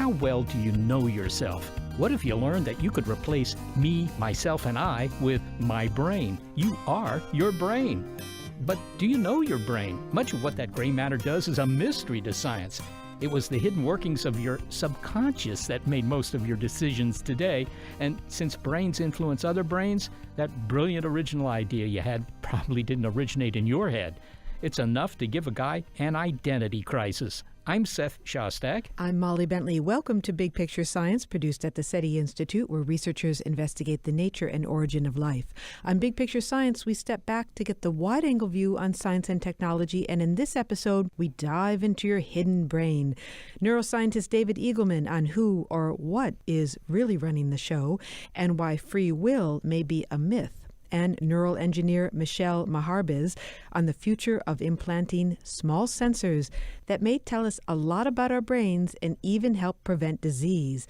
how well do you know yourself? What if you learned that you could replace me, myself, and I with my brain? You are your brain. But do you know your brain? Much of what that gray matter does is a mystery to science. It was the hidden workings of your subconscious that made most of your decisions today. And since brains influence other brains, that brilliant original idea you had probably didn't originate in your head. It's enough to give a guy an identity crisis. I'm Seth Shostak. I'm Molly Bentley. Welcome to Big Picture Science, produced at the SETI Institute, where researchers investigate the nature and origin of life. On Big Picture Science, we step back to get the wide-angle view on science and technology, and in this episode, we dive into your hidden brain. Neuroscientist David Eagleman on who or what is really running the show, and why free will may be a myth. And neural engineer Michelle Maharbiz on the future of implanting small sensors that may tell us a lot about our brains and even help prevent disease.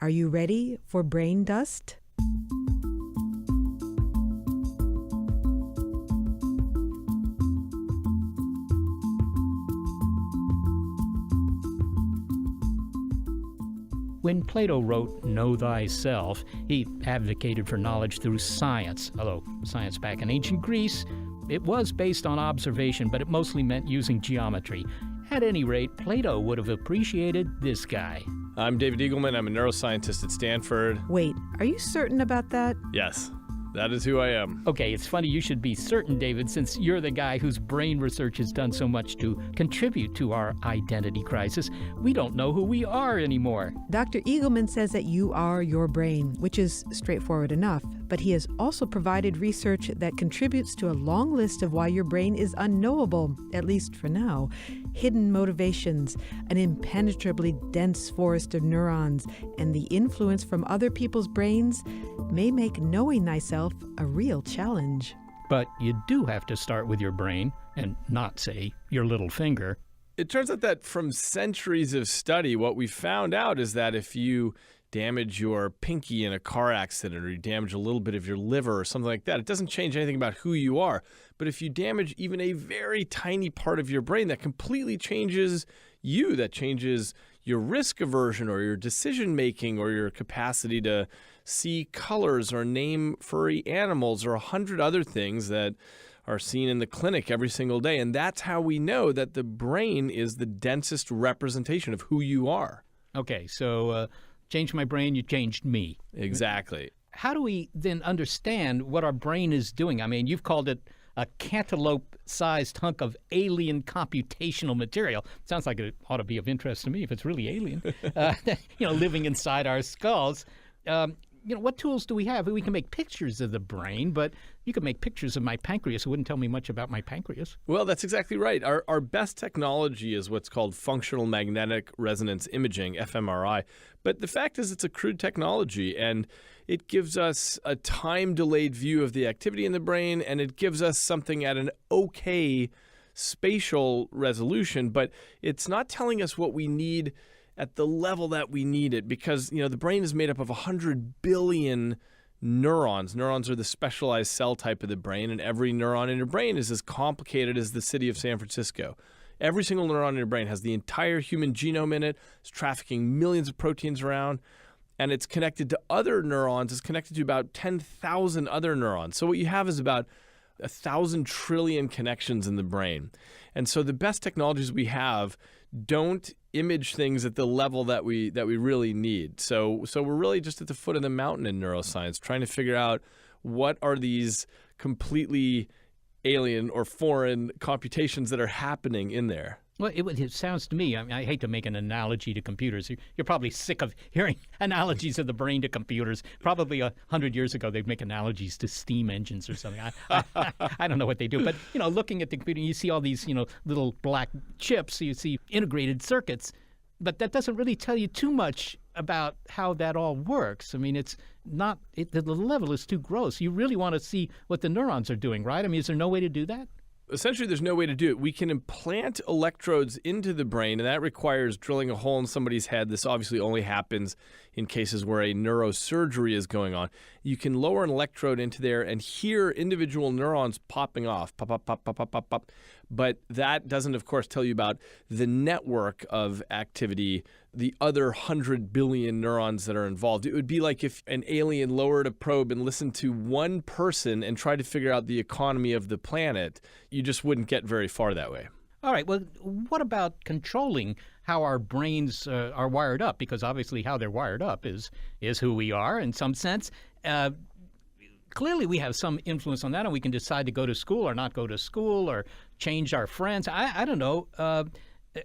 Are you ready for brain dust? When Plato wrote Know Thyself, he advocated for knowledge through science. Although science back in ancient Greece, it was based on observation, but it mostly meant using geometry. At any rate, Plato would have appreciated this guy. I'm David Eagleman. I'm a neuroscientist at Stanford. Wait, are you certain about that? Yes, that is who I am. Okay, it's funny you should be certain, David, since you're the guy whose brain research has done so much to contribute to our identity crisis. We don't know who we are anymore. Dr. Eagleman says that you are your brain, which is straightforward enough, but he has also provided research that contributes to a long list of why your brain is unknowable, at least for now. Hidden motivations, an impenetrably dense forest of neurons, and the influence from other people's brains may make knowing thyself a real challenge. But you do have to start with your brain and not, say, your little finger. It turns out that from centuries of study, what we found out is that if you damage your pinky in a car accident or you damage a little bit of your liver or something like that, it doesn't change anything about who you are. But if you damage even a very tiny part of your brain, that completely changes you, that changes your risk aversion or your decision making or your capacity to see colors or name furry animals or 100 other things that are seen in the clinic every single day. And that's how we know that the brain is the densest representation of who you are. Okay, so changed my brain, you changed me. Exactly. How do we then understand what our brain is doing? I mean, you've called it a cantaloupe-sized hunk of alien computational material. Sounds like it ought to be of interest to me if it's really alien, living inside our skulls. What tools do we have? We can make pictures of the brain, but you can make pictures of my pancreas. It wouldn't tell me much about my pancreas. Well, that's exactly right. Our best technology is what's called functional magnetic resonance imaging, fMRI. But the fact is it's a crude technology, and it gives us a time-delayed view of the activity in the brain, and it gives us something at an okay spatial resolution, but it's not telling us what we need at the level that we need it, because the brain is made up of 100 billion neurons. Neurons are the specialized cell type of the brain, and every neuron in your brain is as complicated as the city of San Francisco. Every single neuron in your brain has the entire human genome in it. It's trafficking millions of proteins around, and it's connected to other neurons. It's connected to about 10,000 other neurons. So what you have is about 1,000 trillion connections in the brain. And so the best technologies we have don't image things at the level that we really need. So we're really just at the foot of the mountain in neuroscience, trying to figure out what are these completely alien or foreign computations that are happening in there. Well, it sounds to me, I hate to make an analogy to computers. You're probably sick of hearing analogies of the brain to computers. Probably 100 years ago, they'd make analogies to steam engines or something. I don't know what they do. But, looking at the computer, you see all these, little black chips. You see integrated circuits. But that doesn't really tell you too much about how that all works. I mean, the level is too gross. You really want to see what the neurons are doing, right? I mean, is there no way to do that? Essentially, there's no way to do it. We can implant electrodes into the brain, and that requires drilling a hole in somebody's head. This obviously only happens in cases where a neurosurgery is going on. You can lower an electrode into there and hear individual neurons popping off, pop, pop, pop, pop, pop, pop, pop. But that doesn't, of course, tell you about the network of activity, the other 100 billion neurons that are involved. It would be like if an alien lowered a probe and listened to one person and tried to figure out the economy of the planet. You just wouldn't get very far that way. All right. Well, what about controlling how our brains are wired up? Because obviously how they're wired up is who we are in some sense. Clearly, we have some influence on that, and we can decide to go to school or not go to school or change our friends. I don't know.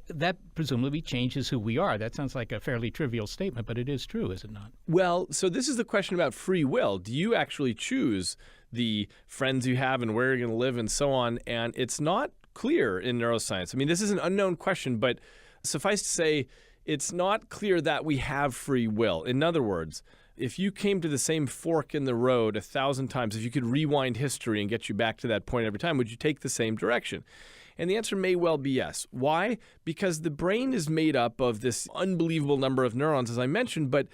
That presumably changes who we are. That sounds like a fairly trivial statement, but it is true, is it not? Well, so this is the question about free will. Do you actually choose the friends you have and where you're going to live and so on? And it's not clear in neuroscience. I mean, this is an unknown question, but suffice to say, it's not clear that we have free will. In other words, if you came to the same fork in the road 1,000 times, if you could rewind history and get you back to that point every time, would you take the same direction? And the answer may well be yes. Why? Because the brain is made up of this unbelievable number of neurons, as I mentioned, but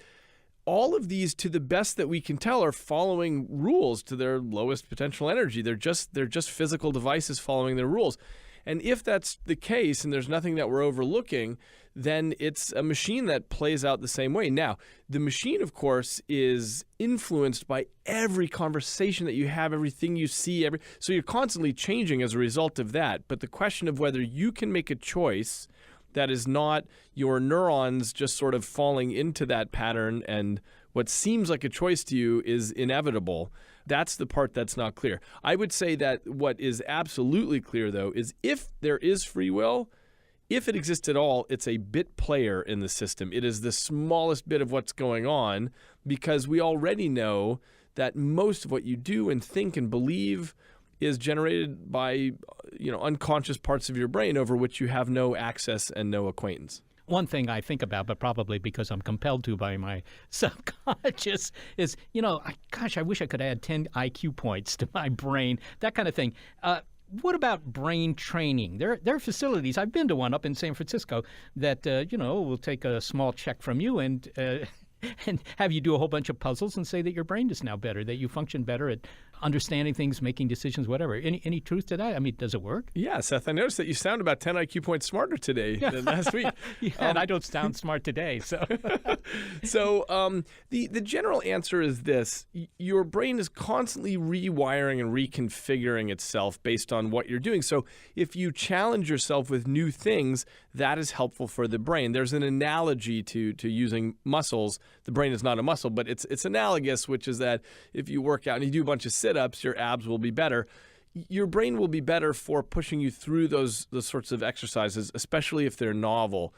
all of these, to the best that we can tell, are following rules to their lowest potential energy. They're just physical devices following their rules. And if that's the case and there's nothing that we're overlooking, then it's a machine that plays out the same way. Now, the machine, of course, is influenced by every conversation that you have, everything you see. So you're constantly changing as a result of that. But the question of whether you can make a choice that is not your neurons just sort of falling into that pattern and what seems like a choice to you is inevitable, that's the part that's not clear. I would say that what is absolutely clear, though, is if there is free will, if it exists at all, it's a bit player in the system. It is the smallest bit of what's going on because we already know that most of what you do and think and believe is generated by, unconscious parts of your brain over which you have no access and no acquaintance. One thing I think about, but probably because I'm compelled to by my subconscious, is, I wish I could add 10 IQ points to my brain, that kind of thing. What about brain training? There are facilities. I've been to one up in San Francisco that, will take a small check from you and have you do a whole bunch of puzzles and say that your brain is now better, that you function better at understanding things, making decisions, whatever. Any truth to that? I mean, does it work? Yeah, Seth, I noticed that you sound about 10 IQ points smarter today than last week. And I don't sound smart today. So, the general answer is this. Your brain is constantly rewiring and reconfiguring itself based on what you're doing. So if you challenge yourself with new things, that is helpful for the brain. There's an analogy to using muscles. The brain is not a muscle, but it's analogous, which is that if you work out and you do a bunch of sit-ups, your abs will be better. Your brain will be better for pushing you through those sorts of exercises, especially if they're novel.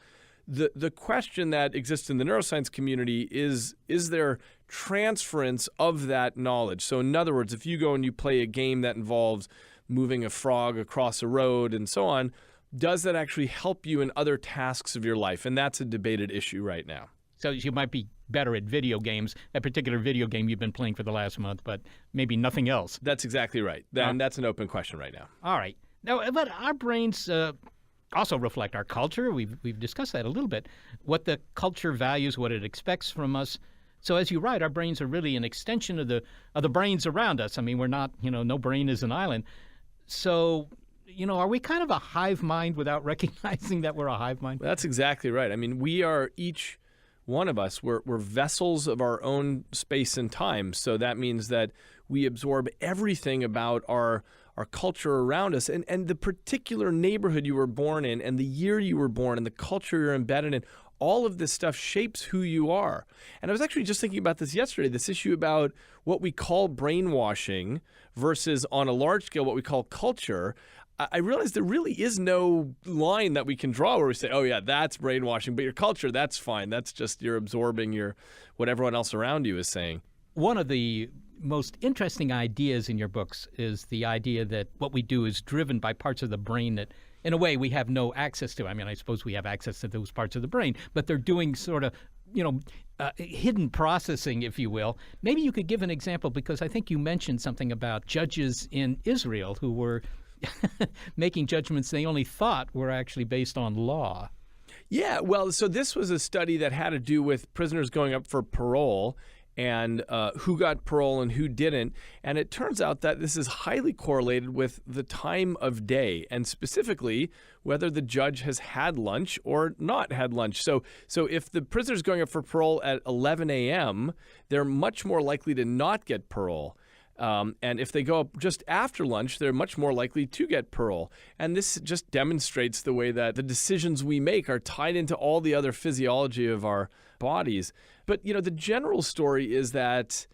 The question that exists in the neuroscience community is there transference of that knowledge? So in other words, if you go and you play a game that involves moving a frog across a road and so on, does that actually help you in other tasks of your life? And that's a debated issue right now. So you might be better at video games, a particular video game you've been playing for the last month, but maybe nothing else. That's exactly right. And that's an open question right now. All right. Now, but our brains also reflect our culture. We've discussed that a little bit, what the culture values, what it expects from us. So as you write, our brains are really an extension of the brains around us. I mean, we're not, no brain is an island. So, are we kind of a hive mind without recognizing that we're a hive mind? That's exactly right. I mean, we are each one of us, we're vessels of our own space and time. So that means that we absorb everything about our culture around us and the particular neighborhood you were born in and the year you were born and the culture you're embedded in. All of this stuff shapes who you are. And I was actually just thinking about this yesterday, this issue about what we call brainwashing versus on a large scale what we call culture. I realized there really is no line that we can draw where we say, oh, yeah, that's brainwashing. But your culture, that's fine. That's just you're absorbing what everyone else around you is saying. One of the most interesting ideas in your books is the idea that what we do is driven by parts of the brain that, in a way, we have no access to. I mean, I suppose we have access to those parts of the brain, but they're doing sort of, hidden processing, if you will. Maybe you could give an example, because I think you mentioned something about judges in Israel who were making judgments they only thought were actually based on law. Yeah, well, so this was a study that had to do with prisoners going up for parole. and who got parole and who didn't. And it turns out that this is highly correlated with the time of day, and specifically whether the judge has had lunch or not had lunch. So if the prisoner's going up for parole at 11 a.m., they're much more likely to not get parole. And if they go up just after lunch, they're much more likely to get parole. And this just demonstrates the way that the decisions we make are tied into all the other physiology of our bodies. But, the general story is that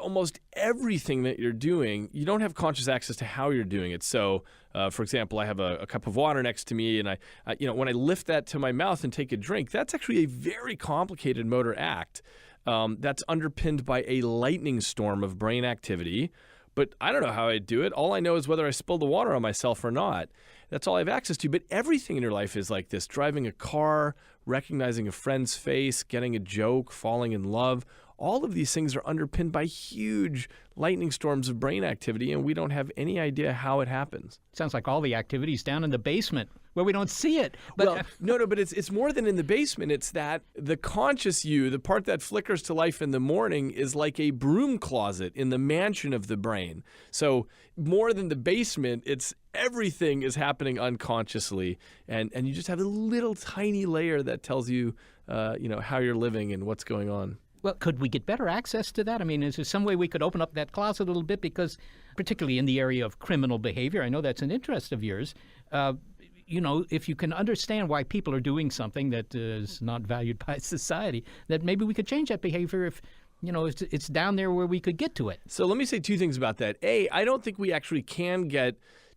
almost everything that you're doing, you don't have conscious access to how you're doing it. So, for example, I have a cup of water next to me, and I when I lift that to my mouth and take a drink, that's actually a very complicated motor act. That's underpinned by a lightning storm of brain activity. But I don't know how I do it. All I know is whether I spill the water on myself or not. That's all I have access to. But everything in your life is like this. Driving a car, recognizing a friend's face, getting a joke, falling in love. All of these things are underpinned by huge lightning storms of brain activity, and we don't have any idea how it happens. Sounds like all the activity's down in the basement where we don't see it. But no, but it's more than in the basement. It's that the conscious you, the part that flickers to life in the morning, is like a broom closet in the mansion of the brain. So more than the basement, it's everything is happening unconsciously, and you just have a little tiny layer that tells you, how you're living and what's going on. Well, could we get better access to that? I mean, is there some way we could open up that closet a little bit? Because particularly in the area of criminal behavior, I know that's an interest of yours. If you can understand why people are doing something that is not valued by society, that maybe we could change that behavior if, it's down there where we could get to it. So let me say two things about that. A, I don't think we actually can get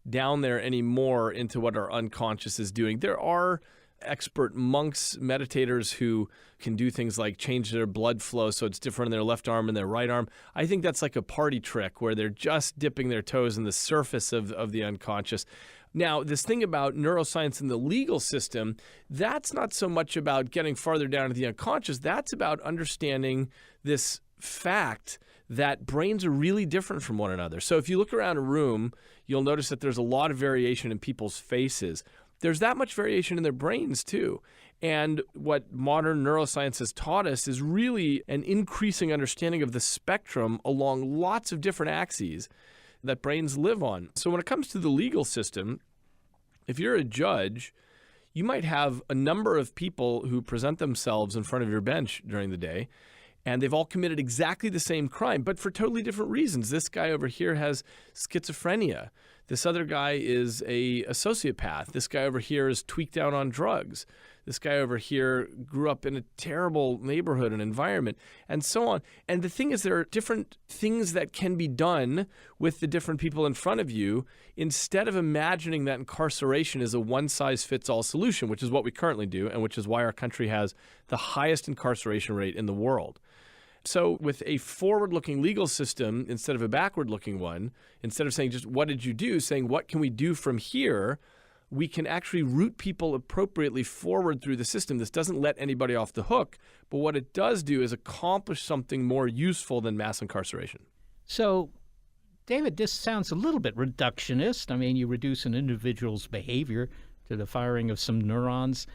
down there anymore into what our unconscious is doing. There are expert monks, meditators who can do things like change their blood flow so it's different in their left arm and their right arm. I think that's like a party trick where they're just dipping their toes in the surface of the unconscious. Now, this thing about neuroscience and the legal system, that's not so much about getting farther down into the unconscious. That's about understanding this fact that brains are really different from one another. So if you look around a room, you'll notice that there's a lot of variation in people's faces. There's that much variation in their brains, too. And what modern neuroscience has taught us is really an increasing understanding of the spectrum along lots of different axes that brains live on. So when it comes to the legal system, if you're a judge, you might have a number of people who present themselves in front of your bench during the day, and they've all committed exactly the same crime, but for totally different reasons. This guy over here has schizophrenia. This other guy is a sociopath. This guy over here is tweaked out on drugs. This guy over here grew up in a terrible neighborhood and environment, and so on. And the thing is, there are different things that can be done with the different people in front of you instead of imagining that incarceration is a one-size-fits-all solution, which is what we currently do, and which is why our country has the highest incarceration rate in the world. So with a forward-looking legal system instead of a backward-looking one, instead of saying just what did you do, saying what can we do from here, we can actually route people appropriately forward through the system. This doesn't let anybody off the hook, but what it does do is accomplish something more useful than mass incarceration. So, David, this sounds a little bit reductionist. I mean, you reduce an individual's behavior to the firing of some neurons.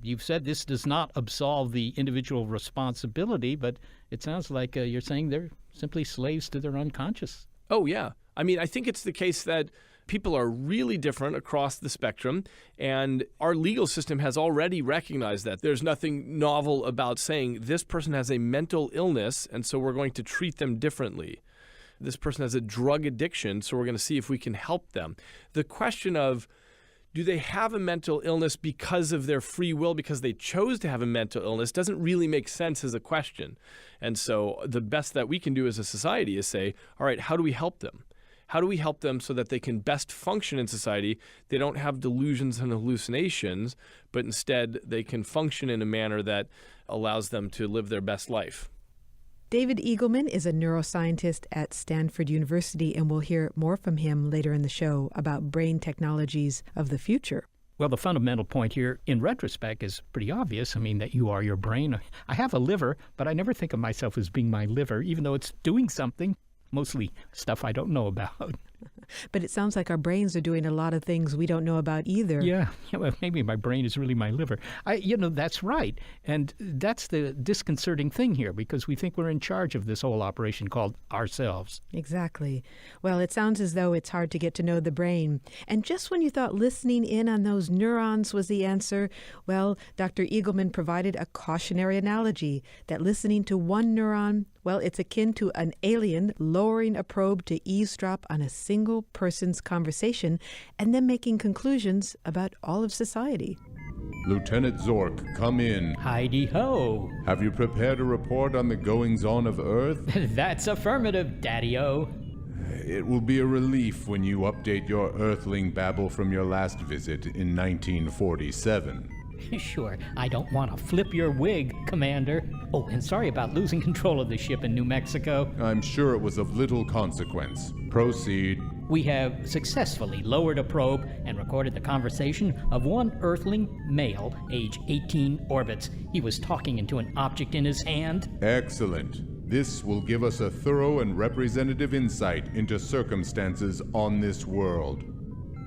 You've said this does not absolve the individual responsibility, but it sounds like you're saying they're simply slaves to their unconscious. Oh, yeah. I mean, I think it's the case that people are really different across the spectrum, and our legal system has already recognized that. There's nothing novel about saying this person has a mental illness, and so we're going to treat them differently. This person has a drug addiction, so we're going to see if we can help them. The question of, do they have a mental illness because of their free will, because they chose to have a mental illness, doesn't really make sense as a question. And so the best that we can do as a society is say, all right, how do we help them? How do we help them so that they can best function in society? They don't have delusions and hallucinations, but instead they can function in a manner that allows them to live their best life. David Eagleman is a neuroscientist at Stanford University, and we'll hear more from him later in the show about brain technologies of the future. Well, the fundamental point here, in retrospect, is pretty obvious. I mean, that you are your brain. I have a liver, but I never think of myself as being my liver, even though it's doing something, mostly stuff I don't know about. But it sounds like our brains are doing a lot of things we don't know about either. Yeah, well, maybe my brain is really my liver. That's right. And that's the disconcerting thing here, because we think we're in charge of this whole operation called ourselves. Exactly. Well, it sounds as though it's hard to get to know the brain. And just when you thought listening in on those neurons was the answer, well, Dr. Eagleman provided a cautionary analogy that listening to one neuron, well, it's akin to an alien lowering a probe to eavesdrop on a single person's conversation and then making conclusions about all of society. Lieutenant Zork, come in. Heidi-ho. Have you prepared a report on the goings-on of Earth? That's affirmative, Daddy-o. It will be a relief when you update your Earthling babble from your last visit in 1947. Sure, I don't want to flip your wig, Commander. Oh, and sorry about losing control of the ship in New Mexico. I'm sure it was of little consequence. Proceed. We have successfully lowered a probe and recorded the conversation of one Earthling male, age 18 orbits. He was talking into an object in his hand. Excellent. This will give us a thorough and representative insight into circumstances on this world.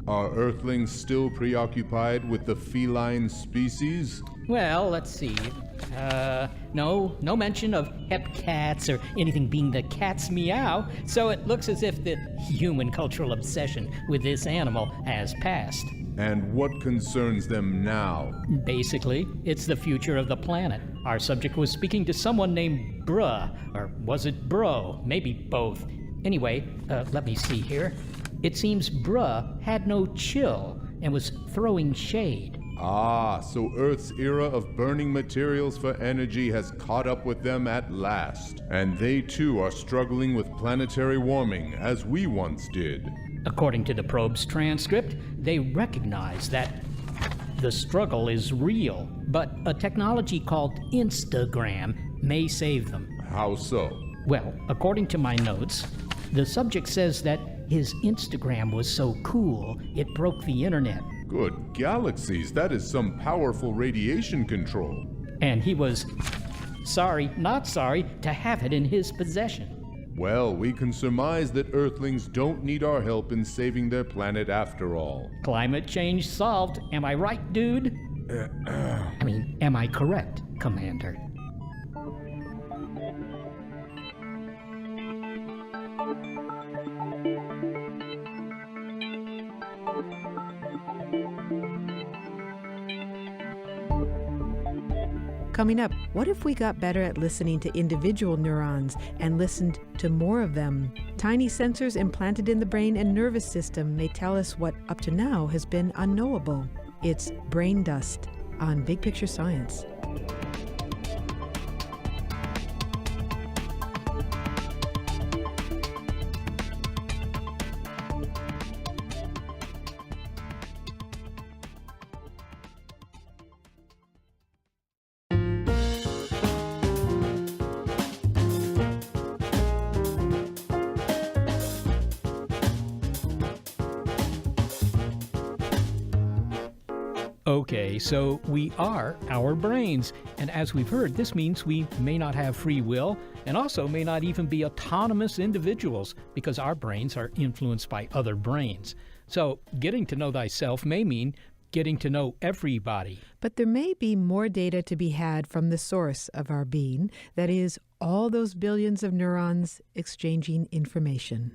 Are Earthlings still preoccupied with the feline species? Well, let's see. No mention of hepcats or anything being the cat's meow, so it looks as if the human cultural obsession with this animal has passed. And what concerns them now? Basically, it's the future of the planet. Our subject was speaking to someone named Bruh, or was it Bro? Maybe both. Anyway, let me see here. It seems Bruh had no chill and was throwing shade. Ah, so Earth's era of burning materials for energy has caught up with them at last. And they too are struggling with planetary warming, as we once did. According to the probe's transcript, they recognize that the struggle is real, but a technology called Instagram may save them. How so? Well, according to my notes, the subject says that his Instagram was so cool, it broke the internet. Good galaxies, that is some powerful radiation control. And he was not sorry to have it in his possession. Well, we can surmise that Earthlings don't need our help in saving their planet after all. Climate change solved. Am I right, dude? Am I correct, Commander? Coming up, what if we got better at listening to individual neurons and listened to more of them? Tiny sensors implanted in the brain and nervous system may tell us what up to now has been unknowable. It's Brain Dust on Big Picture Science. Okay, so we are our brains, and as we've heard, this means we may not have free will and also may not even be autonomous individuals because our brains are influenced by other brains. So getting to know thyself may mean getting to know everybody. But there may be more data to be had from the source of our being, that is, all those billions of neurons exchanging information.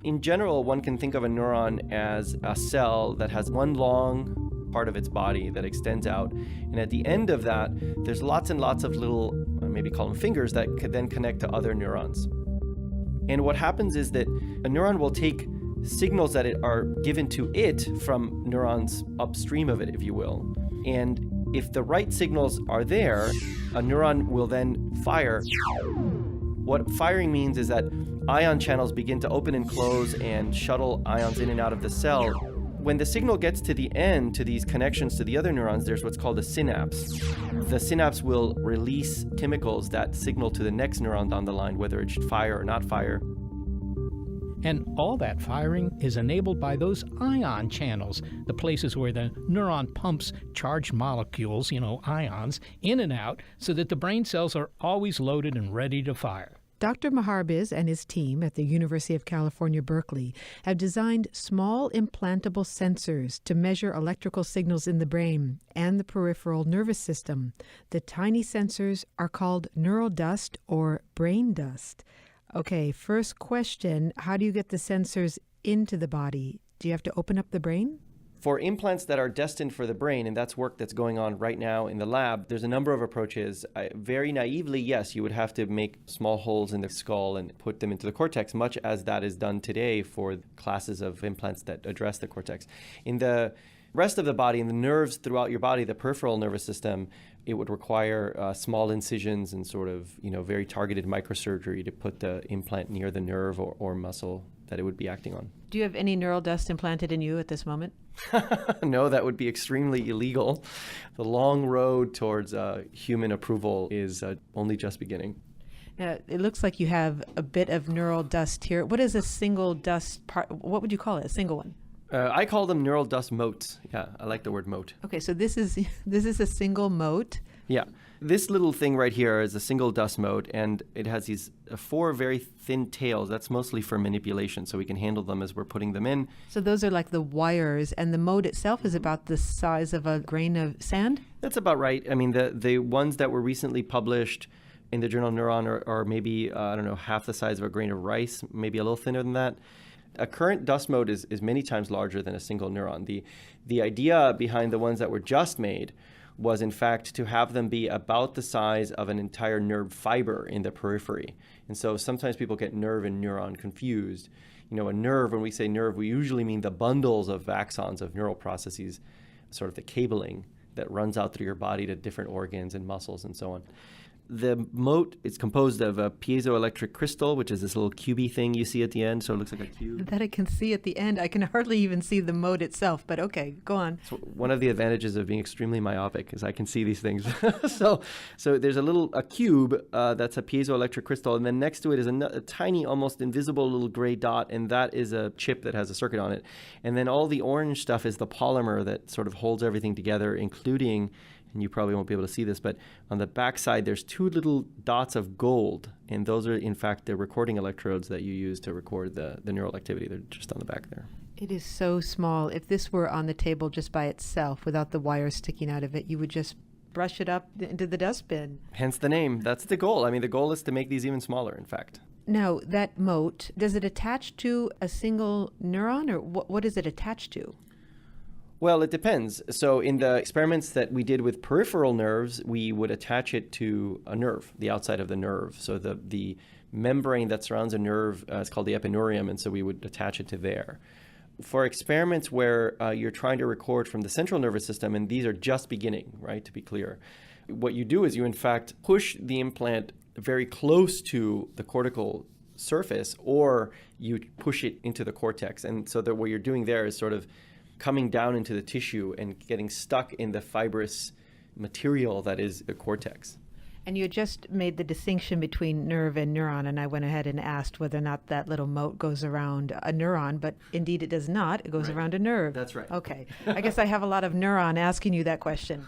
In general, one can think of a neuron as a cell that has one long part of its body that extends out. And at the end of that, there's lots and lots of little, maybe call them fingers, that could then connect to other neurons. And what happens is that a neuron will take signals that are given to it from neurons upstream of it, if you will. And if the right signals are there, a neuron will then fire. What firing means is that ion channels begin to open and close and shuttle ions in and out of the cell. When the signal gets to the end, to these connections to the other neurons, there's what's called a synapse. The synapse will release chemicals that signal to the next neuron down the line, whether it should fire or not fire. And all that firing is enabled by those ion channels, the places where the neuron pumps charged molecules, ions, in and out, so that the brain cells are always loaded and ready to fire. Dr. Maharbiz and his team at the University of California, Berkeley, have designed small implantable sensors to measure electrical signals in the brain and the peripheral nervous system. The tiny sensors are called neural dust or brain dust. Okay, first question, how do you get the sensors into the body? Do you have to open up the brain? For implants that are destined for the brain, and that's work that's going on right now in the lab, there's a number of approaches. Very naively, yes, you would have to make small holes in the skull and put them into the cortex, much as that is done today for classes of implants that address the cortex. In the rest of the body, in the nerves throughout your body, the peripheral nervous system, it would require small incisions and sort of, very targeted microsurgery to put the implant near the nerve or muscle that it would be acting on. Do you have any neural dust implanted in you at this moment? No, that would be extremely illegal. The long road towards human approval is only just beginning. Now, it looks like you have a bit of neural dust here. What is a single dust part? What would you call it? A single one? I call them neural dust motes. Yeah, I like the word mote. Okay, so this is a single mote. Yeah. This little thing right here is a single dust mote, and it has these 4 very thin tails. That's mostly for manipulation, so we can handle them as we're putting them in. So those are like the wires, and the mote itself is about the size of a grain of sand? That's about right. I mean, the ones that were recently published in the journal Neuron are maybe, half the size of a grain of rice, maybe a little thinner than that. A current dust mote is many times larger than a single neuron. The idea behind the ones that were just made was in fact to have them be about the size of an entire nerve fiber in the periphery. And so sometimes people get nerve and neuron confused. A nerve, when we say nerve, we usually mean the bundles of axons of neural processes, sort of the cabling that runs out through your body to different organs and muscles and so on. The mote is composed of a piezoelectric crystal, which is this little cubey thing you see at the end, so it looks like a cube. That I can see at the end. I can hardly even see the mote itself, but okay, go on. So one of the advantages of being extremely myopic is I can see these things. So there's a cube that's a piezoelectric crystal, and then next to it is a tiny, almost invisible little gray dot, and that is a chip that has a circuit on it. And then all the orange stuff is the polymer that sort of holds everything together, including, and you probably won't be able to see this, but on the back side, there's 2 little dots of gold, and those are, in fact, the recording electrodes that you use to record the neural activity. They're just on the back there. It is so small. If this were on the table just by itself, without the wires sticking out of it, you would just brush it up into the dustbin. Hence the name. That's the goal. I mean, the goal is to make these even smaller, in fact. Now, that mote, does it attach to a single neuron, or what is it attached to? Well, it depends. So in the experiments that we did with peripheral nerves, we would attach it to a nerve, the outside of the nerve. So the membrane that surrounds a nerve is called the epineurium, and so we would attach it to there. For experiments where you're trying to record from the central nervous system, and these are just beginning, right, to be clear, what you do is you, in fact, push the implant very close to the cortical surface, or you push it into the cortex. And so that what you're doing there is sort of coming down into the tissue and getting stuck in the fibrous material that is the cortex. And you just made the distinction between nerve and neuron, and I went ahead and asked whether or not that little mote goes around a neuron, but indeed it does not. It goes around a nerve. That's right. Okay. I guess I have a lot of neuron asking you that question.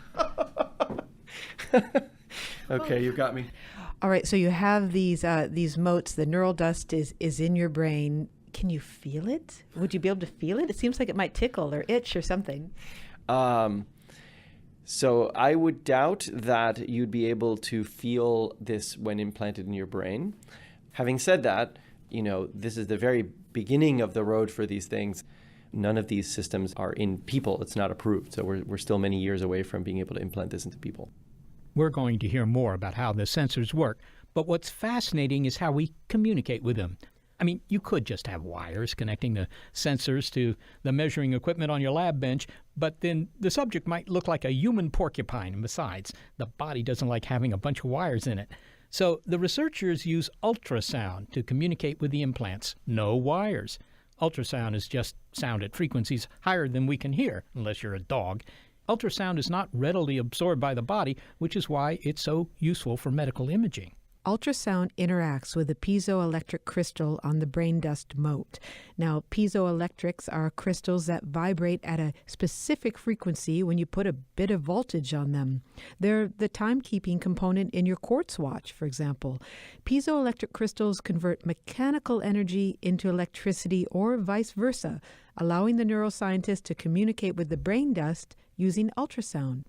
Okay, you got me. All right, so you have these motes. The neural dust is in your brain. Can you feel it? Would you be able to feel it? It seems like it might tickle or itch or something. So I would doubt that you'd be able to feel this when implanted in your brain. Having said that, this is the very beginning of the road for these things. None of these systems are in people. It's not approved. So we're still many years away from being able to implant this into people. We're going to hear more about how the sensors work, but what's fascinating is how we communicate with them. I mean, you could just have wires connecting the sensors to the measuring equipment on your lab bench, but then the subject might look like a human porcupine, and besides, the body doesn't like having a bunch of wires in it. So the researchers use ultrasound to communicate with the implants. No wires. Ultrasound is just sound at frequencies higher than we can hear, unless you're a dog. Ultrasound is not readily absorbed by the body, which is why it's so useful for medical imaging. ultrasound interacts with a piezoelectric crystal on the brain dust moat. Now, piezoelectrics are crystals that vibrate at a specific frequency when you put a bit of voltage on them. They're the timekeeping component in your quartz watch, for example. Piezoelectric crystals convert mechanical energy into electricity or vice versa, allowing the neuroscientist to communicate with the brain dust using ultrasound.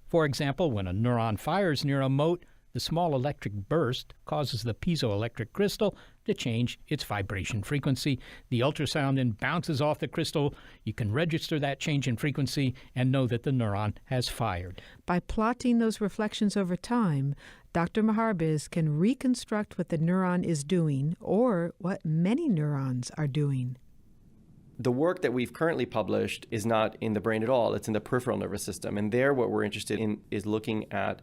For example, when a neuron fires near a moat, the small electric burst causes the piezoelectric crystal to change its vibration frequency. The ultrasound then bounces off the crystal. You can register that change in frequency and know that the neuron has fired. By plotting those reflections over time, Dr. Maharbiz can reconstruct what the neuron is doing or what many neurons are doing. The work that we've currently published is not in the brain at all. It's in the peripheral nervous system. And there what we're interested in is looking at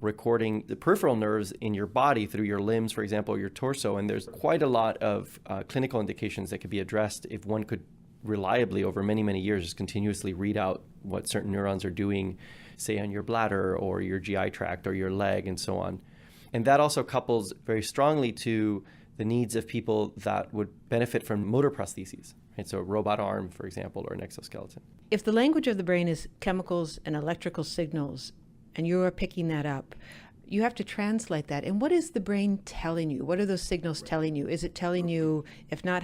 recording the peripheral nerves in your body through your limbs, for example, or your torso. And there's quite a lot of clinical indications that could be addressed if one could reliably, over many, many years, just continuously read out what certain neurons are doing, say, on your bladder or your GI tract or your leg and so on. And that also couples very strongly to the needs of people that would benefit from motor prostheses. Right? So a robot arm, for example, or an exoskeleton. If the language of the brain is chemicals and electrical signals, and you are picking that up, you have to translate that. And what is the brain telling you? What are those signals telling you? Is it telling you, if not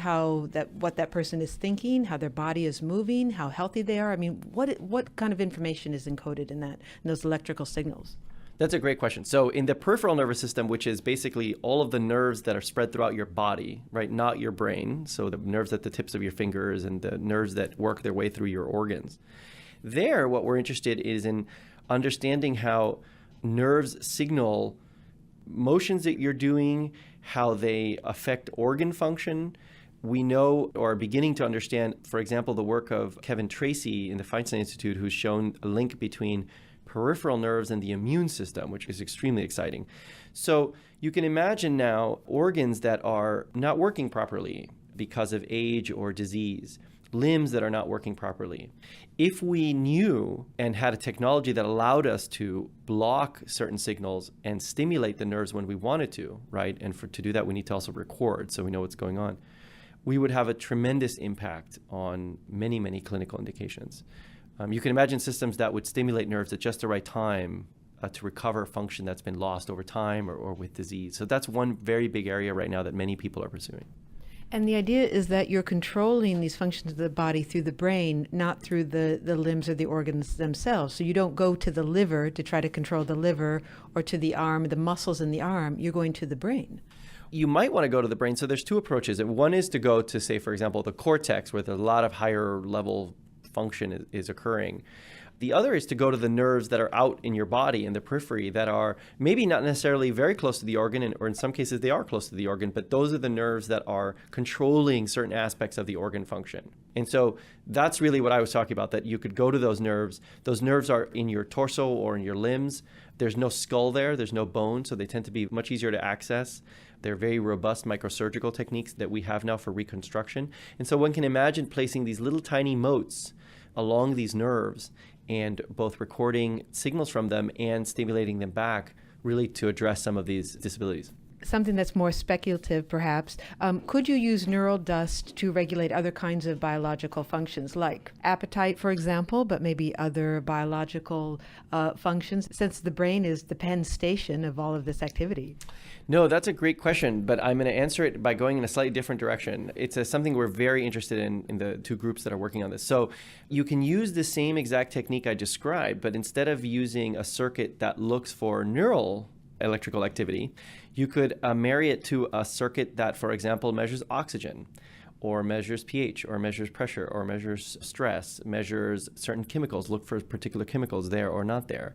what that person is thinking, how their body is moving, how healthy they are? I mean, what kind of information is encoded in those electrical signals? That's a great question. So in the peripheral nervous system, which is basically all of the nerves that are spread throughout your body, right, not your brain, so the nerves at the tips of your fingers and the nerves that work their way through your organs. There, what we're interested is in understanding how nerves signal motions that you're doing, how they affect organ function. We know, or are beginning to understand, for example, the work of Kevin Tracy in the Feinstein Institute, who's shown a link between peripheral nerves and the immune system, which is extremely exciting. So you can imagine now organs that are not working properly because of age or disease, limbs that are not working properly. If we knew and had a technology that allowed us to block certain signals and stimulate the nerves when we wanted to, right? And to do that, we need to also record so we know what's going on. We would have a tremendous impact on many, many clinical indications. You can imagine systems that would stimulate nerves at just the right time to recover function that's been lost over time or with disease. So that's one very big area right now that many people are pursuing. And the idea is that you're controlling these functions of the body through the brain, not through the limbs or the organs themselves. So you don't go to the liver to try to control the liver, or to the arm, the muscles in the arm. You're going to the brain. You might want to go to the brain. So there's two approaches. One is to go to, say, for example, the cortex, where there's a lot of higher level function is occurring. The other is to go to the nerves that are out in your body in the periphery that are maybe not necessarily very close to the organ, or in some cases they are close to the organ, but those are the nerves that are controlling certain aspects of the organ function. And so that's really what I was talking about, that you could go to those nerves. Those nerves are in your torso or in your limbs. There's no skull there, there's no bone, so they tend to be much easier to access. They're very robust microsurgical techniques that we have now for reconstruction. And so one can imagine placing these little tiny motes along these nerves and both recording signals from them and stimulating them back, really to address some of these disabilities. Something that's more speculative, perhaps. Could you use neural dust to regulate other kinds of biological functions, like appetite, for example, but maybe other biological functions, since the brain is the Penn station of all of this activity? No, that's a great question, but I'm going to answer it by going in a slightly different direction. It's something we're very interested in the two groups that are working on this. So you can use the same exact technique I described, but instead of using a circuit that looks for neural electrical activity, you could marry it to a circuit that, for example, measures oxygen, or measures pH, or measures pressure, or measures stress, measures certain chemicals, look for particular chemicals there or not there.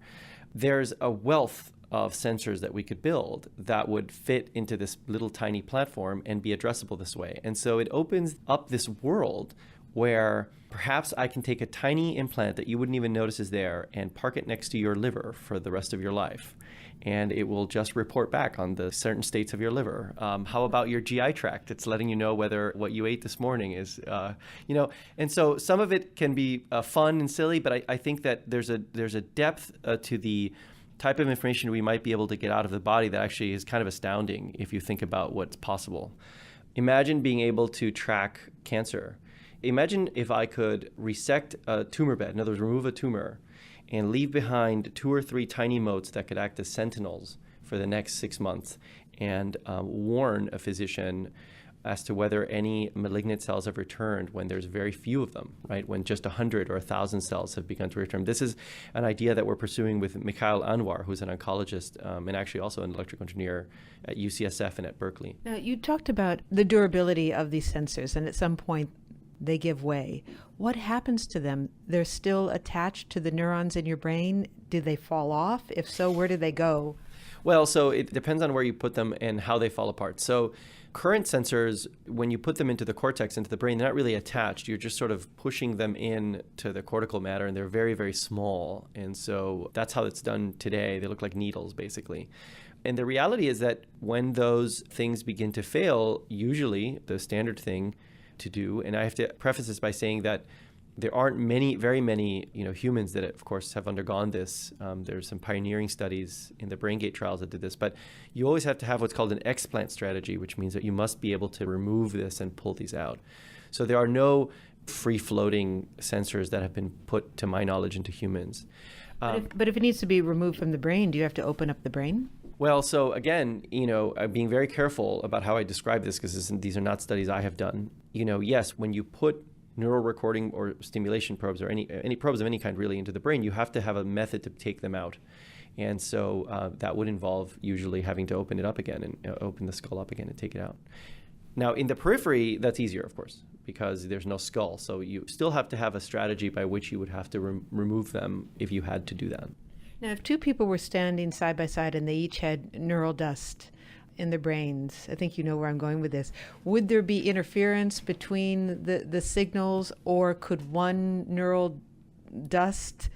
There's a wealth of sensors that we could build that would fit into this little tiny platform and be addressable this way. And so it opens up this world where perhaps I can take a tiny implant that you wouldn't even notice is there and park it next to your liver for the rest of your life. And it will just report back on the certain states of your liver. How about your GI tract? It's letting you know whether what you ate this morning is, and so some of it can be fun and silly, but I think that there's a depth to the type of information we might be able to get out of the body that actually is kind of astounding if you think about what's possible. Imagine being able to track cancer. Imagine if I could resect a tumor bed, in other words, remove a tumor, and leave behind 2 or 3 tiny motes that could act as sentinels for the next 6 months and warn a physician as to whether any malignant cells have returned when there's very few of them, right? When just 100 or 1,000 cells have begun to return. This is an idea that we're pursuing with Mikhail Anwar, who's an oncologist and actually also an electrical engineer at UCSF and at Berkeley. Now, you talked about the durability of these sensors, and at some point they give way. What happens to them? They're still attached to the neurons in your brain? Do they fall off? If so, where do they go? Well, so it depends on where you put them and how they fall apart. So current sensors, when you put them into the cortex, into the brain, they're not really attached. You're just sort of pushing them in to the cortical matter, and they're very, very small. And so that's how it's done today. They look like needles, basically. And the reality is that when those things begin to fail, usually the standard thing to do, and I have to preface this by saying that there aren't very many, humans that, of course, have undergone this. There's some pioneering studies in the BrainGate trials that did this, but you always have to have what's called an explant strategy, which means that you must be able to remove this and pull these out. So there are no free-floating sensors that have been put, to my knowledge, into humans. But if it needs to be removed from the brain, do you have to open up the brain? Well, so again, I'm being very careful about how I describe this because these are not studies I have done. Yes, when you put neural recording or stimulation probes or any probes of any kind really into the brain, you have to have a method to take them out. And so that would involve usually having to open it up again and open the skull up again and take it out. Now, in the periphery, that's easier, of course, because there's no skull. So you still have to have a strategy by which you would have to remove them if you had to do that. Now, if 2 people were standing side by side and they each had neural dust in their brains, I think you know where I'm going with this, would there be interference between the signals, or could one neural dust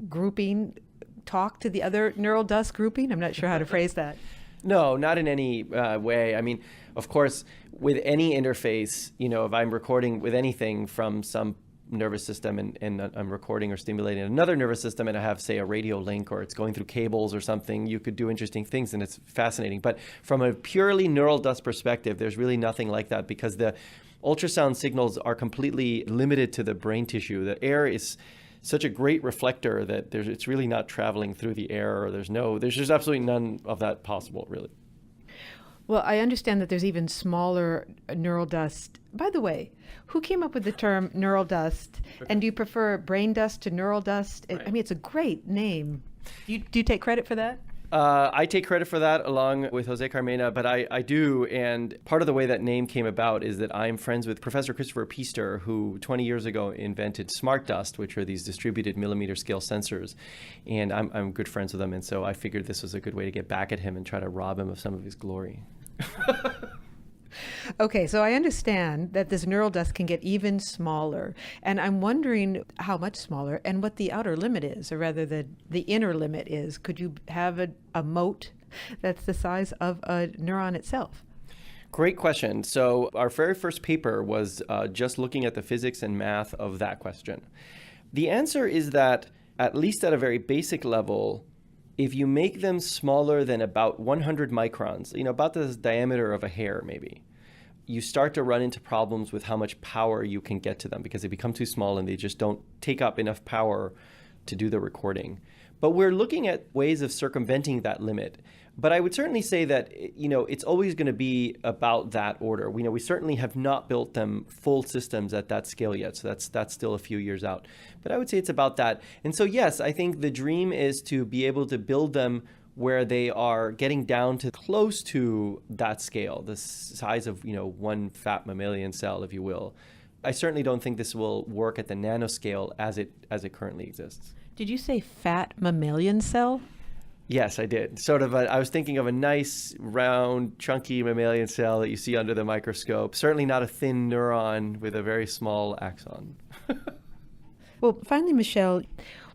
grouping talk to the other neural dust grouping? I'm not sure how to phrase that. No, not in any way. I mean, of course, with any interface, if I'm recording with anything from some nervous system and I'm recording or stimulating another nervous system and I have, say, a radio link or it's going through cables or something, you could do interesting things and it's fascinating. But from a purely neural dust perspective, there's really nothing like that because the ultrasound signals are completely limited to the brain tissue. The air is such a great reflector that it's really not traveling through the air, or there's just absolutely none of that possible, really. Well, I understand that there's even smaller neural dust. By the way, who came up with the term neural dust? And do you prefer brain dust to neural dust? Right. I mean, it's a great name. Do you take credit for that? I take credit for that along with Jose Carmena, but I do. And part of the way that name came about is that I'm friends with Professor Christopher Piester, who 20 years ago invented smart dust, which are these distributed millimeter scale sensors. And I'm good friends with him. And so I figured this was a good way to get back at him and try to rob him of some of his glory. Okay, so I understand that this neural dust can get even smaller, and I'm wondering how much smaller and what the outer limit is, or rather the inner limit is. Could you have a mote that's the size of a neuron itself? Great question. So our very first paper was just looking at the physics and math of that question. The answer is that, at least at a very basic level, if you make them smaller than about 100 microns, about the diameter of a hair maybe, you start to run into problems with how much power you can get to them because they become too small and they just don't take up enough power to do the recording. But we're looking at ways of circumventing that limit. But I would certainly say that, it's always going to be about that order. We certainly have not built them full systems at that scale yet. So that's still a few years out. But I would say it's about that. And so, yes, I think the dream is to be able to build them where they are getting down to close to that scale, the size of, one fat mammalian cell, if you will. I certainly don't think this will work at the nanoscale as it currently exists. Did you say fat mammalian cell? Yes, I did. I was thinking of a nice, round, chunky mammalian cell that you see under the microscope. Certainly not a thin neuron with a very small axon. Well, finally, Michelle,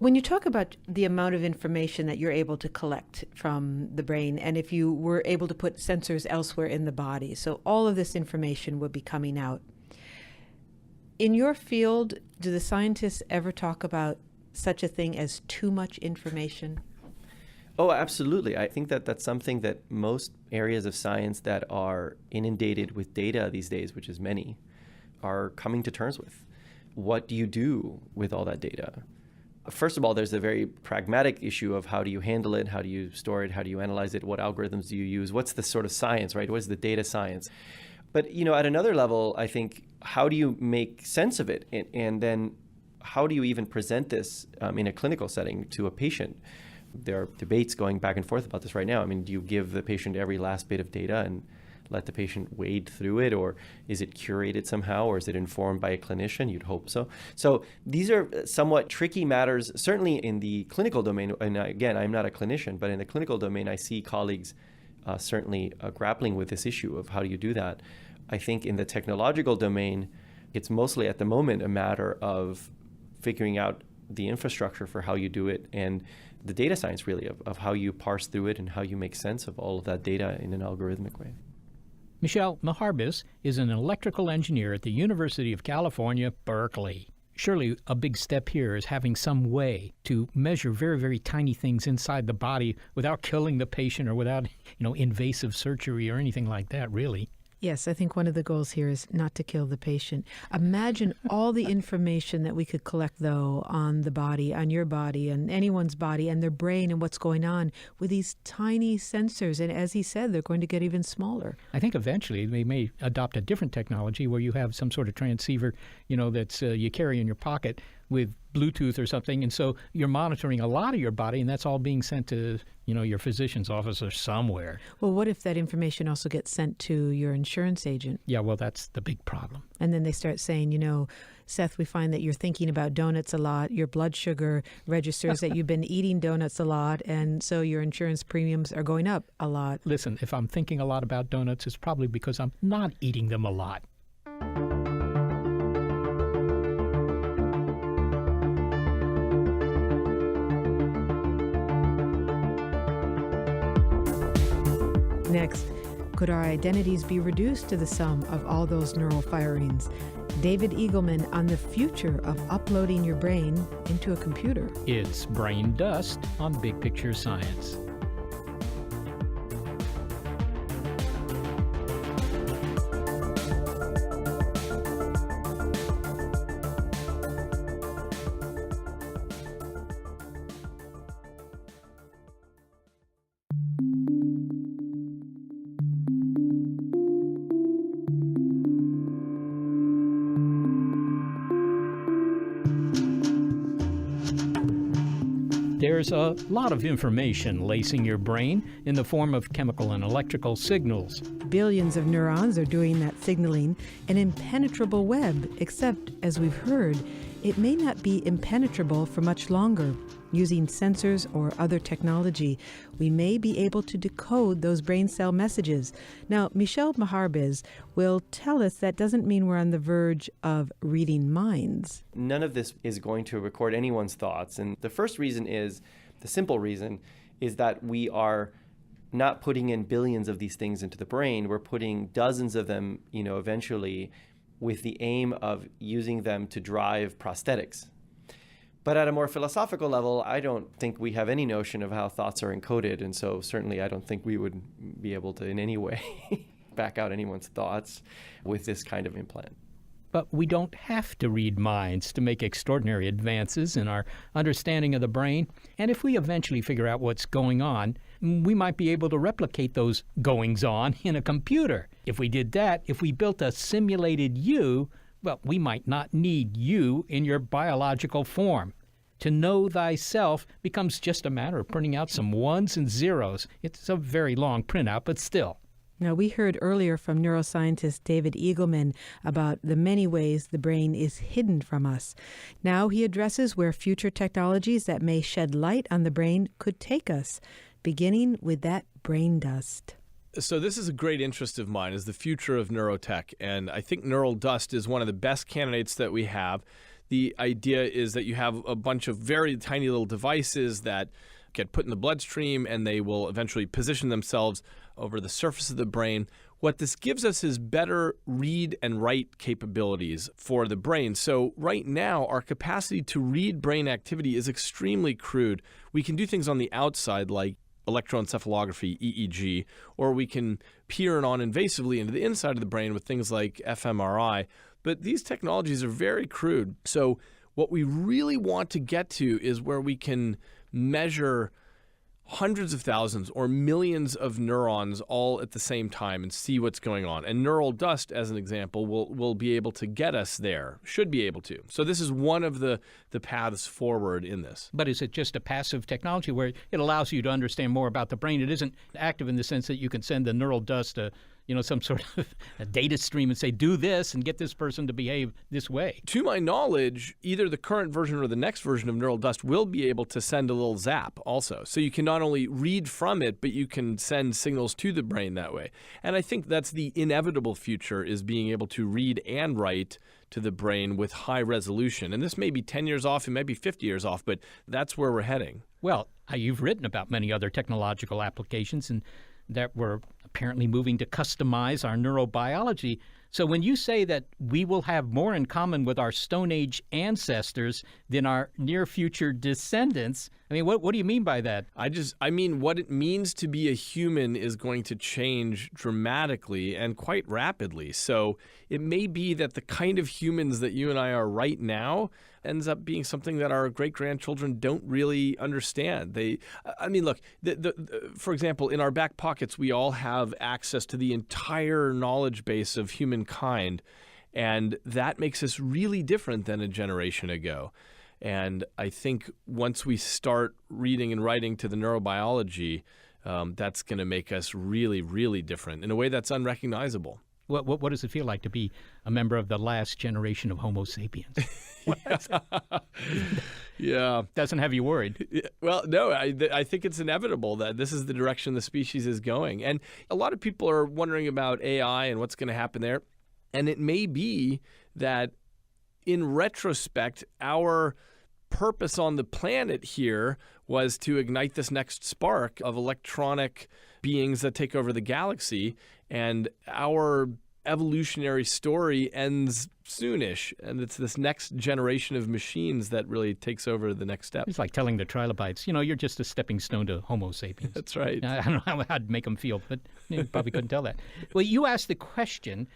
when you talk about the amount of information that you're able to collect from the brain, and if you were able to put sensors elsewhere in the body, so all of this information would be coming out. In your field, do the scientists ever talk about such a thing as too much information? Oh, absolutely. I think that that's something that most areas of science that are inundated with data these days, which is many, are coming to terms with. What do you do with all that data? First of all, there's a very pragmatic issue of how do you handle it? How do you store it? How do you analyze it? What algorithms do you use? What's the sort of science, right? What is the data science? But, at another level, I think, how do you make sense of it? And then how do you even present this in a clinical setting to a patient? There are debates going back and forth about this right now. I mean, do you give the patient every last bit of data and let the patient wade through it, or is it curated somehow, or is it informed by a clinician? You'd hope so. So these are somewhat tricky matters, certainly in the clinical domain. And again, I'm not a clinician, but in the clinical domain, I see colleagues certainly grappling with this issue of how do you do that. I think in the technological domain, it's mostly at the moment a matter of figuring out the infrastructure for how you do it and the data science really of how you parse through it and how you make sense of all of that data in an algorithmic way. Michelle Maharbis is an electrical engineer at the University of California, Berkeley. Surely a big step here is having some way to measure very, very tiny things inside the body without killing the patient or without, invasive surgery or anything like that, really. Yes, I think one of the goals here is not to kill the patient. Imagine all the information that we could collect, though, on the body, on your body, and anyone's body, and their brain, and what's going on with these tiny sensors. And as he said, they're going to get even smaller. I think eventually they may adopt a different technology where you have some sort of transceiver, that's you carry in your pocket with Bluetooth or something, and so you're monitoring a lot of your body, and that's all being sent to, your physician's office or somewhere. Well, what if that information also gets sent to your insurance agent? Yeah, well, that's the big problem. And then they start saying, Seth, we find that you're thinking about donuts a lot. Your blood sugar registers that you've been eating donuts a lot, and so your insurance premiums are going up a lot. Listen, if I'm thinking a lot about donuts, it's probably because I'm not eating them a lot. Next, could our identities be reduced to the sum of all those neural firings? David Eagleman on the future of uploading your brain into a computer. It's Brain Dust on Big Picture Science. There's a lot of information lacing your brain in the form of chemical and electrical signals. Billions of neurons are doing that signaling, an impenetrable web, except, as we've heard, it may not be impenetrable for much longer. Using sensors or other technology, we may be able to decode those brain cell messages. Now, Michelle Maharbis will tell us that doesn't mean we're on the verge of reading minds. None of this is going to record anyone's thoughts. And the first reason is, the simple reason, is that we are not putting in billions of these things into the brain. We're putting dozens of them, eventually, with the aim of using them to drive prosthetics. But at a more philosophical level, I don't think we have any notion of how thoughts are encoded. And so certainly I don't think we would be able to in any way back out anyone's thoughts with this kind of implant. But we don't have to read minds to make extraordinary advances in our understanding of the brain. And if we eventually figure out what's going on, we might be able to replicate those goings-on in a computer. If we did that, if we built a simulated you, well, we might not need you in your biological form. To know thyself becomes just a matter of printing out some ones and zeros. It's a very long printout, but still. Now, we heard earlier from neuroscientist David Eagleman about the many ways the brain is hidden from us. Now he addresses where future technologies that may shed light on the brain could take us, beginning with that brain dust. So this is a great interest of mine, is the future of neurotech. And I think neural dust is one of the best candidates that we have. The idea is that you have a bunch of very tiny little devices that get put in the bloodstream, and they will eventually position themselves over the surface of the brain. What this gives us is better read and write capabilities for the brain. So right now, our capacity to read brain activity is extremely crude. We can do things on the outside, like electroencephalography, EEG, or we can peer non-invasively into the inside of the brain with things like fMRI. But these technologies are very crude. So what we really want to get to is where we can measure hundreds of thousands or millions of neurons all at the same time and see what's going on. And neural dust, as an example, will be able to get us there, should be able to. So this is one of the paths forward in this. But is it just a passive technology where it allows you to understand more about the brain? It isn't active in the sense that you can send the neural dust some sort of a data stream and say, do this and get this person to behave this way. To my knowledge, either the current version or the next version of neural dust will be able to send a little zap also. So you can not only read from it, but you can send signals to the brain that way. And I think that's the inevitable future, is being able to read and write to the brain with high resolution. And this may be 10 years off, it may be 50 years off, but that's where we're heading. Well, you've written about many other technological applications and that we're apparently moving to customize our neurobiology. So when you say that we will have more in common with our Stone Age ancestors than our near future descendants, I mean, what do you mean by that? I mean, what it means to be a human is going to change dramatically and quite rapidly. So it may be that the kind of humans that you and I are right now ends up being something that our great-grandchildren don't really understand. Look, for example, in our back pockets, we all have access to the entire knowledge base of humankind, and that makes us really different than a generation ago. And I think once we start reading and writing to the neurobiology, that's going to make us really, really different in a way that's unrecognizable. What does it feel like to be a member of the last generation of Homo sapiens? Yeah. Doesn't have you worried. Well, no, I think it's inevitable that this is the direction the species is going. And a lot of people are wondering about AI and what's going to happen there. And it may be that in retrospect, our purpose on the planet here was to ignite this next spark of electronic beings that take over the galaxy, and our evolutionary story ends soonish, and it's this next generation of machines that really takes over the next step. It's like telling the trilobites, you're just a stepping stone to Homo sapiens. That's right. I don't know how I'd make them feel, but you probably couldn't tell that. Well, you asked the question,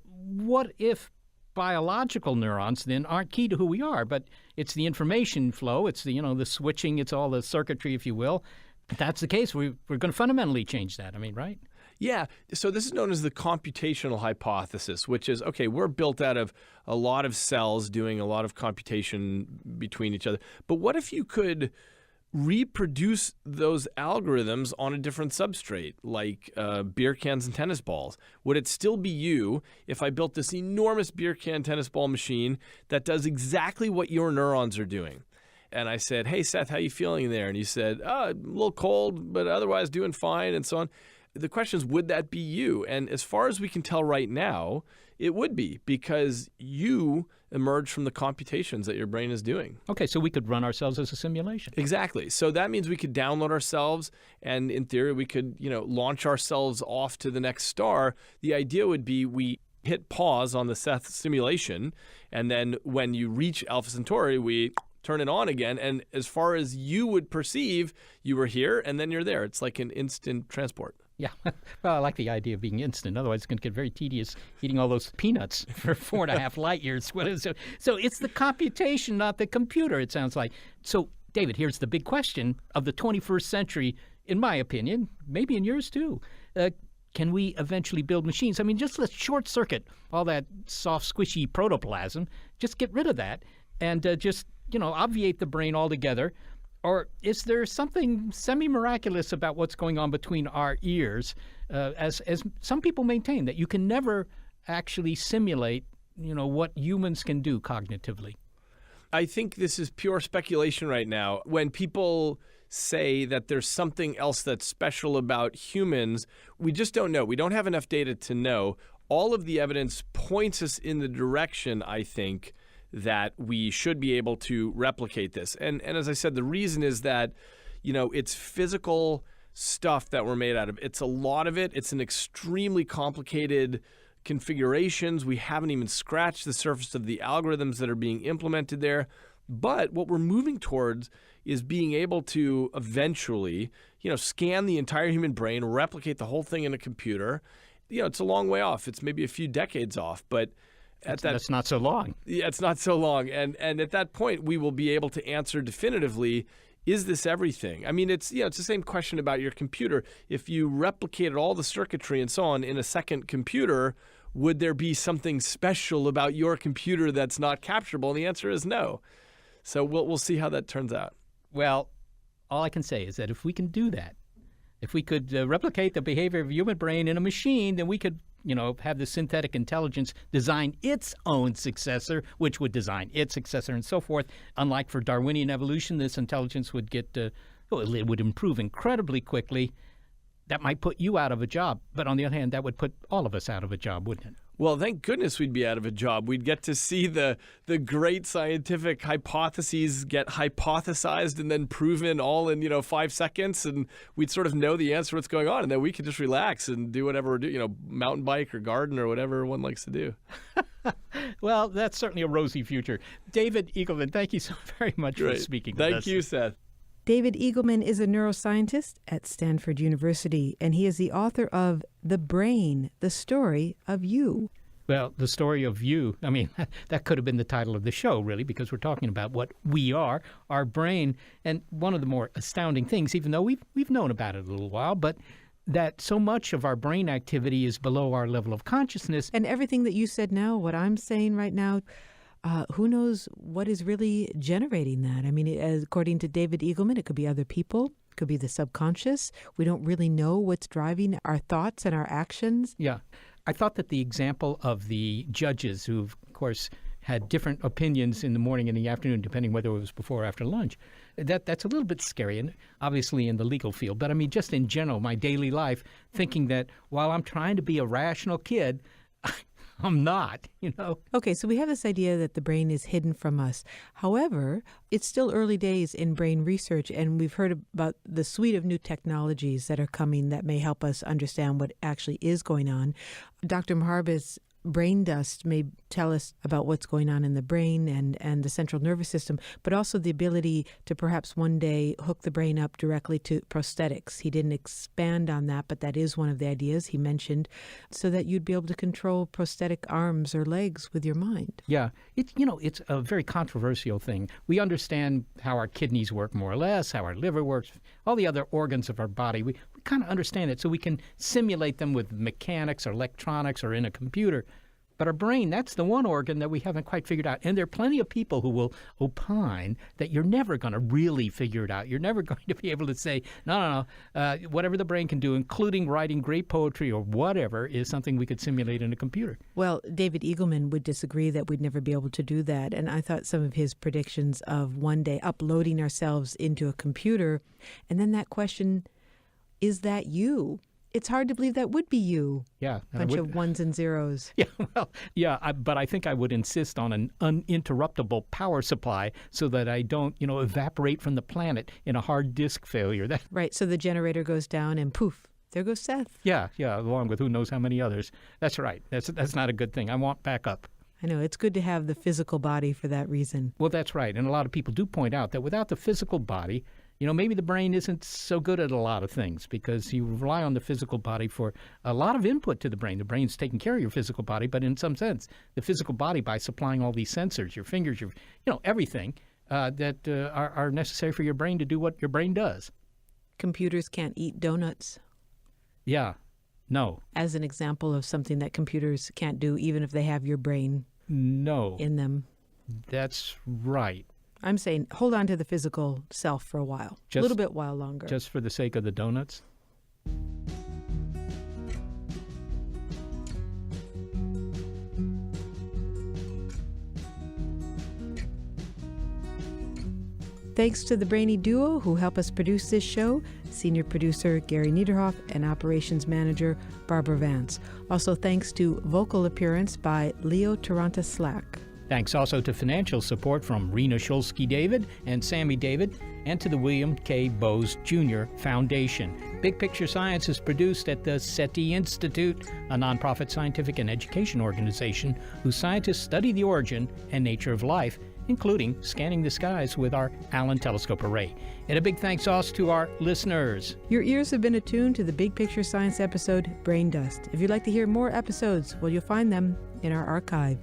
what if biological neurons then aren't key to who we are, but it's the information flow, it's the the switching, it's all the circuitry, if you will. If that's the case, we're going to fundamentally change that. I mean, right? Yeah. So this is known as the computational hypothesis, which is, okay, we're built out of a lot of cells doing a lot of computation between each other. But what if you could reproduce those algorithms on a different substrate, like beer cans and tennis balls? Would it still be you if I built this enormous beer can tennis ball machine that does exactly what your neurons are doing? And I said, hey, Seth, how you feeling there? And you said, a little cold, but otherwise doing fine, and so on. The question is, would that be you? And as far as we can tell right now, it would be, because you emerge from the computations that your brain is doing. Okay, so we could run ourselves as a simulation. Exactly. So that means we could download ourselves, and in theory, we could, launch ourselves off to the next star. The idea would be we hit pause on the Seth simulation, and then when you reach Alpha Centauri, we turn it on again, and as far as you would perceive, you were here, and then you're there. It's like an instant transport. Yeah. Well, I like the idea of being instant. Otherwise, it's going to get very tedious eating all those peanuts for 4.5 light years. So it's the computation, not the computer, it sounds like. So, David, here's the big question of the 21st century, in my opinion, maybe in yours too. Can we eventually build machines? I mean, just let's short circuit all that soft, squishy protoplasm. Just get rid of that and just obviate the brain altogether. Or is there something semi-miraculous about what's going on between our ears, as some people maintain, that you can never actually simulate, what humans can do cognitively? I think this is pure speculation right now. When people say that there's something else that's special about humans, we just don't know. We don't have enough data to know. All of the evidence points us in the direction, I think, that we should be able to replicate this. And as I said, the reason is that, it's physical stuff that we're made out of. It's a lot of it. It's an extremely complicated configurations. We haven't even scratched the surface of the algorithms that are being implemented there. But what we're moving towards is being able to eventually, scan the entire human brain, replicate the whole thing in a computer, it's a long way off. It's maybe a few decades off, but that's not so long. Yeah, it's not so long. And at that point, we will be able to answer definitively, is this everything? I mean, it's the same question about your computer. If you replicated all the circuitry and so on in a second computer, would there be something special about your computer that's not capturable? And the answer is no. So we'll see how that turns out. Well, all I can say is that if we can do that, if we could replicate the behavior of a human brain in a machine, then we could have the synthetic intelligence design its own successor, which would design its successor and so forth. Unlike for Darwinian evolution, this intelligence would it would improve incredibly quickly. That might put you out of a job. But on the other hand, that would put all of us out of a job, wouldn't it? Well, thank goodness we'd be out of a job. We'd get to see the great scientific hypotheses get hypothesized and then proven all in 5 seconds, and we'd sort of know the answer to what's going on, and then we could just relax and do whatever we're doing, mountain bike or garden or whatever one likes to do. Well, that's certainly a rosy future. David Eagleman, thank you so very much for speaking with us. Thank you, Seth. David Eagleman is a neuroscientist at Stanford University, and he is the author of The Brain, The Story of You. Well, the story of you, I mean, that could have been the title of the show, really, because we're talking about what we are, our brain. And one of the more astounding things, even though we've known about it a little while, but that so much of our brain activity is below our level of consciousness. And everything that you said now, what I'm saying right now, who knows what is really generating that? I mean, according to David Eagleman, it could be other people. It could be the subconscious. We don't really know what's driving our thoughts and our actions. Yeah. I thought that the example of the judges who, of course, had different opinions in the morning and the afternoon, depending whether it was before or after lunch, that's a little bit scary, and obviously in the legal field. But I mean, just in general, my daily life, thinking that while I'm trying to be a rational kid, I'm not, Okay, so we have this idea that the brain is hidden from us. However, it's still early days in brain research, and we've heard about the suite of new technologies that are coming that may help us understand what actually is going on. Dr. Maharba's brain dust may tell us about what's going on in the brain and the central nervous system, but also the ability to perhaps one day hook the brain up directly to prosthetics. He didn't expand on that, but that is one of the ideas he mentioned, so that you'd be able to control prosthetic arms or legs with your mind. Yeah, it's a very controversial thing. We understand how our kidneys work more or less, how our liver works, all the other organs of our body. We kind of understand it, so we can simulate them with mechanics or electronics or in a computer. But our brain, that's the one organ that we haven't quite figured out. And there are plenty of people who will opine that you're never going to really figure it out. You're never going to be able to say, no, whatever the brain can do, including writing great poetry or whatever, is something we could simulate in a computer. Well, David Eagleman would disagree that we'd never be able to do that. And I thought some of his predictions of one day uploading ourselves into a computer, and then that question, is that you? It's hard to believe that would be you. Yeah. Bunch of ones and zeros. Yeah, but I think I would insist on an uninterruptible power supply so that I don't, evaporate from the planet in a hard disk failure. Right, so the generator goes down and poof, there goes Seth. Yeah, along with who knows how many others. That's right. That's not a good thing. I want backup. I know, it's good to have the physical body for that reason. Well, that's right. And a lot of people do point out that without the physical body, maybe the brain isn't so good at a lot of things because you rely on the physical body for a lot of input to the brain. The brain's taking care of your physical body, but in some sense, the physical body, by supplying all these sensors, your fingers, everything that are necessary for your brain to do what your brain does. Computers can't eat donuts. Yeah, no. As an example of something that computers can't do, even if they have your brain in them. That's right. I'm saying hold on to the physical self for a while, a little bit while longer. Just for the sake of the donuts? Thanks to the brainy duo who help us produce this show, senior producer Gary Niederhoff and operations manager Barbara Vance. Also thanks to vocal appearance by Leo Taranta Slack. Thanks also to financial support from Rena Shulsky-David and Sammy David, and to the William K. Bowes Jr. Foundation. Big Picture Science is produced at the SETI Institute, a nonprofit scientific and education organization whose scientists study the origin and nature of life including scanning the skies with our Allen Telescope Array. And a big thanks also to our listeners. Your ears have been attuned to the Big Picture Science episode, Brain Dust. If you'd like to hear more episodes, well, you'll find them in our archive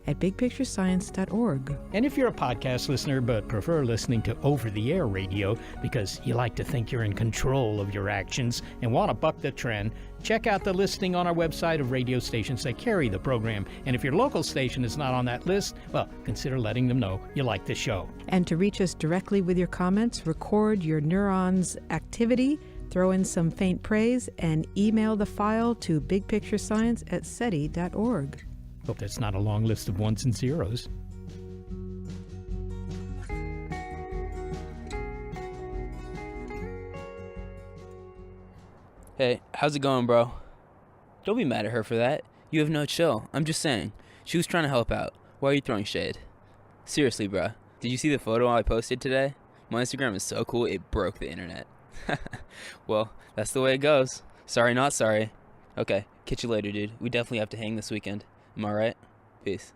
at bigpicturescience.org. And if you're a podcast listener but prefer listening to over-the-air radio because you like to think you're in control of your actions and want to buck the trend, check out the listing on our website of radio stations that carry the program. And if your local station is not on that list, well, consider letting them know you like the show. And to reach us directly with your comments, record your neurons activity, throw in some faint praise, and email the file to bigpicturescience@seti.org. Hope that's not a long list of ones and zeros. Hey, how's it going, bro? Don't be mad at her for that. You have no chill. I'm just saying. She was trying to help out. Why are you throwing shade? Seriously, bro. Did you see the photo I posted today? My Instagram is so cool, it broke the internet. Well, that's the way it goes. Sorry, not sorry. Okay, catch you later, dude. We definitely have to hang this weekend. Am I right? Peace.